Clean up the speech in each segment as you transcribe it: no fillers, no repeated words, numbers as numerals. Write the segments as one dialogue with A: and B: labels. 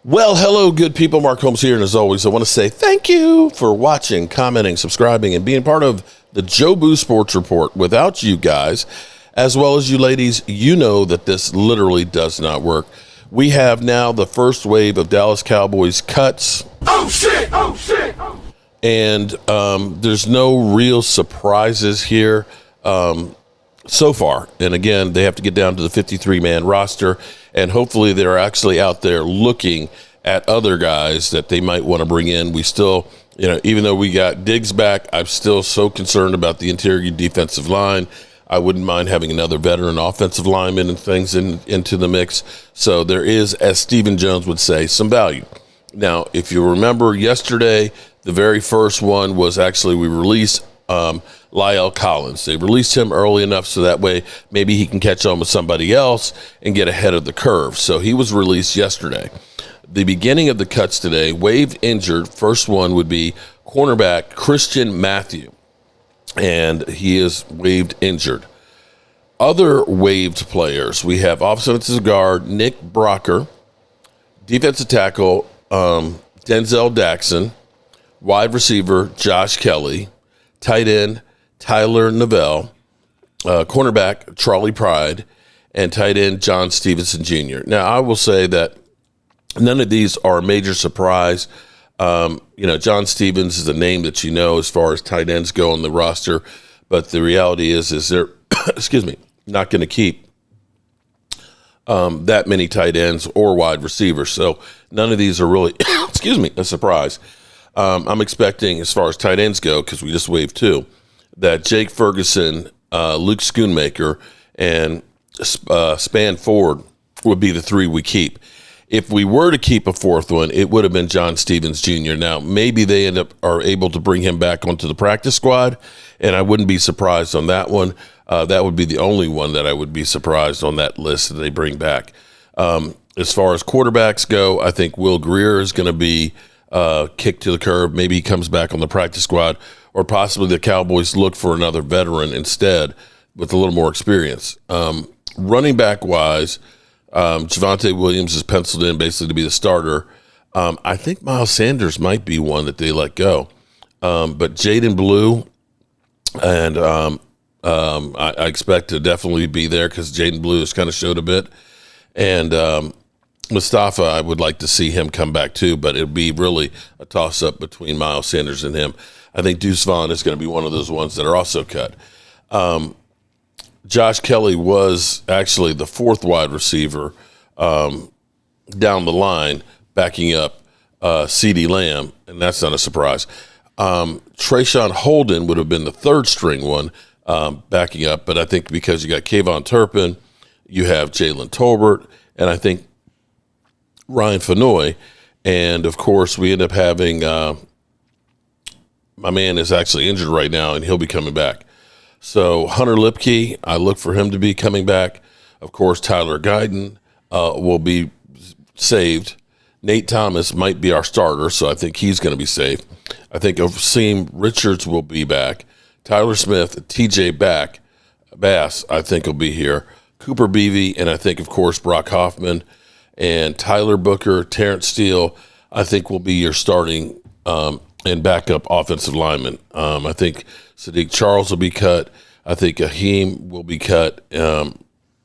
A: Well, hello, good people. Mark Holmes here, and as always, I want to say thank you for watching, commenting, subscribing, and being part of the Joe Boo Sports Report. Without you guys, as well as you ladies, you know that this literally does not work. We have now the first wave of Dallas Cowboys cuts. Oh, shit! Oh, shit! Oh. And there's no real surprises here so far. And again, they have to get down to the 53-man roster, and hopefully they're actually out there looking at other guys that they might want to bring in. We still, even though we got Diggs back, I'm still so concerned about the interior defensive line. I wouldn't mind having another veteran offensive lineman and things into the mix. So there is, as Stephen Jones would say, some value. Now, if you remember yesterday, the very first one was actually we released Lyle Collins. They released him early enough so that way maybe he can catch on with somebody else and get ahead of the curve. So he was released yesterday. The beginning of the cuts today, waived injured. First one would be cornerback Christian Matthew, and he is waived injured. Other waived players, we have offensive guard Nick Brocker, defensive tackle Denzel Daxon, wide receiver Josh Kelly, tight end Tyler Neville, cornerback Charlie Pride, and tight end John Stevenson Jr. Now, I will say that none of these are a major surprise. John Stevens is a name that you know as far as tight ends go on the roster, but the reality is they're, not going to keep that many tight ends or wide receivers. So none of these are really, a surprise. I'm expecting, as far as tight ends go, because we just waived two, that Jake Ferguson, Luke Schoonmaker, and Span Ford would be the three we keep. If we were to keep a fourth one, it would have been John Stevens Jr. Now, maybe they are able to bring him back onto the practice squad, and I wouldn't be surprised on that one. That would be the only one that I would be surprised on that list that they bring back. As far as quarterbacks go, I think Will Grier is going to be kicked to the curb. Maybe he comes back on the practice squad, or possibly the Cowboys look for another veteran instead with a little more experience. Running back-wise, Javonte Williams is penciled in basically to be the starter. I think Miles Sanders might be one that they let go. But Jaden Blue, and I expect to definitely be there because Jaden Blue has kind of showed a bit. And Mustafa, I would like to see him come back too, but it would be really a toss-up between Miles Sanders and him. I think Deuce Vaughn is going to be one of those ones that are also cut. Josh Kelly was actually the fourth wide receiver down the line, backing up CeeDee Lamb, and that's not a surprise. Trayshawn Holden would have been the third string one backing up, but I think because you got Kayvon Turpin, you have Jalen Tolbert, and I think Ryan Fenoy, and of course we end up having my man is actually injured right now, and he'll be coming back. So Hunter Lipke, I look for him to be coming back. Of course, Tyler Guyton will be saved. Nate Thomas might be our starter, so I think he's going to be safe. I think Oseem Richards will be back. Tyler Smith, TJ Bass, I think will be here. Cooper Beebe, and I think, of course, Brock Hoffman. And Tyler Booker, Terrence Steele, I think will be your starting and backup offensive lineman. I think Sadiq Charles will be cut. I think Aheem will be cut.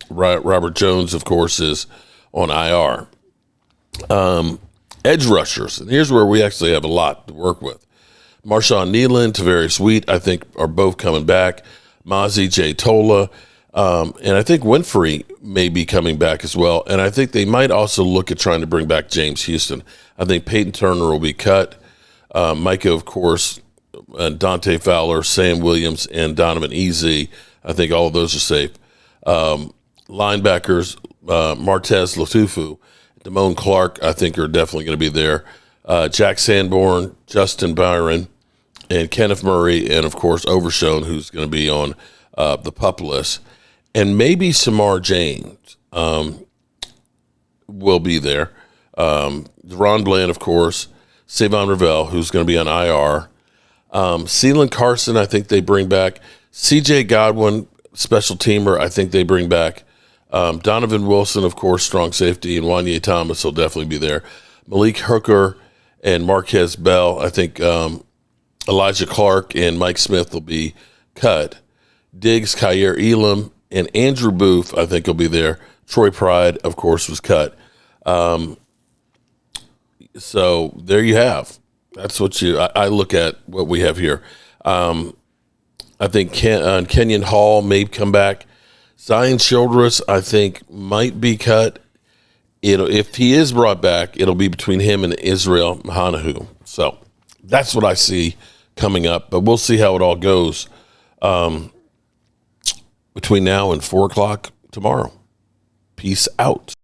A: Robert Jones, of course, is on IR. Edge rushers, and here's where we actually have a lot to work with. Marshawn Nealon, Tavarius Wheat, I think are both coming back. Mazi J. Tola, and I think Winfrey may be coming back as well. And I think they might also look at trying to bring back James Houston. I think Peyton Turner will be cut. Micah, of course, Dante Fowler, Sam Williams, and Donovan Easy. I think all of those are safe. Linebackers, Martez Latufu, Damone Clark, I think are definitely going to be there. Jack Sanborn, Justin Byron, and Kenneth Murray, and, of course, Overshown, who's going to be on the PUP list. And maybe Samar James will be there. Deron Bland, of course. Savon Ravel, who's going to be on IR. Ceylon Carson, I think they bring back. C.J. Godwin, special teamer, I think they bring back. Donovan Wilson, of course, strong safety, and Wanye Thomas will definitely be there. Malik Hooker and Marquez Bell. I think Elijah Clark and Mike Smith will be cut. Diggs, Kyer Elam, and Andrew Booth, I think, will be there. Troy Pride, of course, was cut. So there you have. That's what I look at what we have here. I think Kenyon Hall may come back. Zion Childress, I think, might be cut. If he is brought back, it'll be between him and Israel Mahanahu. So that's what I see coming up. But we'll see how it all goes between now and 4 o'clock tomorrow. Peace out.